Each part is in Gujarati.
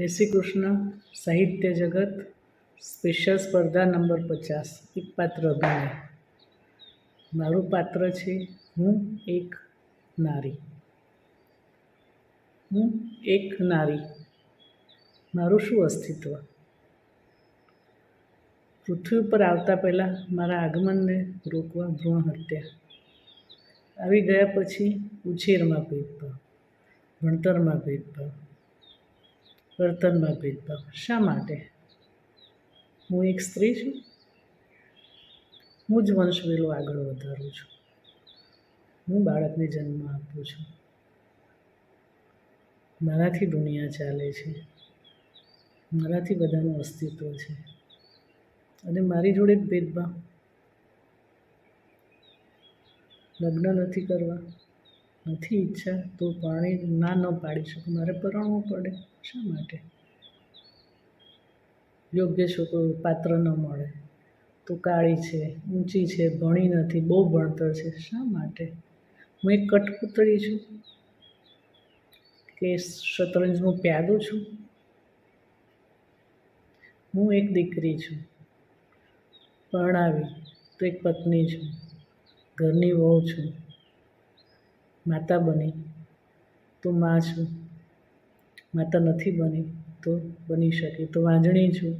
શ્રી કૃષ્ણ સાહિત્ય જગત સ્પેશિયલ સ્પર્ધા નંબર 50 એક પાત્ર અભિનય. મારું પાત્ર છે હું એક નારી. હું એક નારી. મારું શું અસ્તિત્વ? પૃથ્વી ઉપર આવતા પહેલાં મારા આગમનને રોકવા ભ્રૂણ હત્યા. આવી ગયા પછી ઉછેરમાં ભેદભાવ, ભણતરમાં ભેદભાવ, વર્તનમાં ભેદભાવ. શા માટે? હું એક સ્ત્રી છું. હું જ વંશવેલો આગળ વધારું છું. હું બાળકને જન્મ આપું છું. મારાથી દુનિયા ચાલે છે. મારાથી બધાનું અસ્તિત્વ છે. અને મારી જોડે જ ભેદભાવ. લગ્ન નથી કરવા, નથી ઈચ્છા તો પાણી ના ન પાડી શકું. મારે પરણવું પડે. શા માટે? યોગ્ય છોકરો પાત્ર ન મળે તો કાળી છે, ઊંચી છે, ભણી નથી, બહુ ભણતર છે. શા માટે? હું એક કઠપૂતળી છું કે શતરંજનું પ્યાદું છું? હું એક દીકરી છું. પરણાવી તો એક પત્ની છું, ઘરની વહુ છું. માતા બની તો મા છું. માતા નથી બની તો બની શકે તો વાંજણી છું.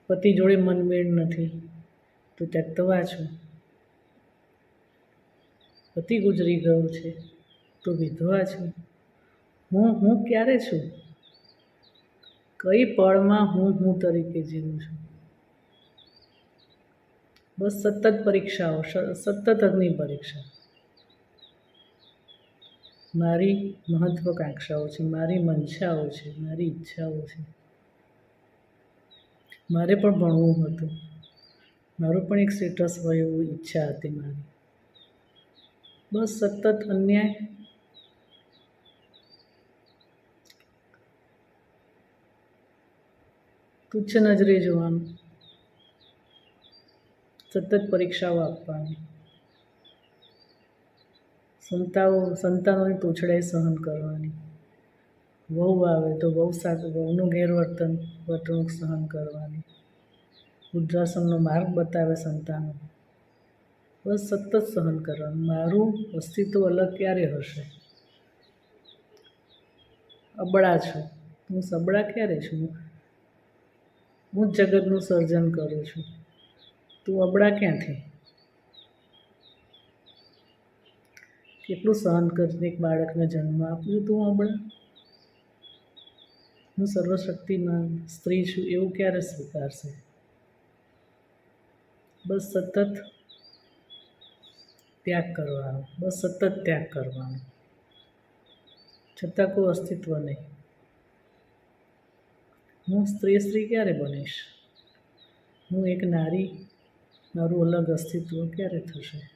પતિ જોડે મનમેળ નથી તો ત્યક્તવા છું. પતિ ગુજરી ગયો છે તો વિધવા છું. હું ક્યારે છું? કઈ પળમાં હું તરીકે જીવું છું? બસ સતત પરીક્ષાઓ, સતત અગ્નિ પરીક્ષા. મારી મહત્વાકાંક્ષાઓ છે, મારી મંશાઓ છે, મારી ઈચ્છાઓ છે. મારે પણ ભણવું હતું. મારું પણ એક સ્ટેટસ હોય એવું ઈચ્છા હતી મારી. બસ સતત અન્યાય. તુચ્છ નજરે જોવાનું. સતત પરીક્ષાઓ આપવાની. સંતાનોની તોછડાઈ સહન કરવાની. વહુ આવે તો વહુનું વર્તણૂક સહન કરવાની. વૃદ્ધાશ્રમનો માર્ગ બતાવે સંતાનો. બસ સતત સહન કરવાનું. મારું અસ્તિત્વ અલગ ક્યારે હશે? અબળા છું. હું સબળા ક્યારે છું? હું જ જગતનું સર્જન કરું છું. તું અબળા ક્યાંથી? કેટલું સહન કરીને એક બાળકને જન્મ આપું છું, તું અબળા? હું સર્વશક્તિમાન સ્ત્રી છું એવું ક્યારે સ્વીકારશે? બસ સતત ત્યાગ કરવાનો. બસ સતત ત્યાગ કરવાનો. છતાં કોઈ અસ્તિત્વ નહીં. હું સ્ત્રી ક્યારે બનીશ? હું એક નારી. મારું અલગ અસ્તિત્વ ક્યારે થશે?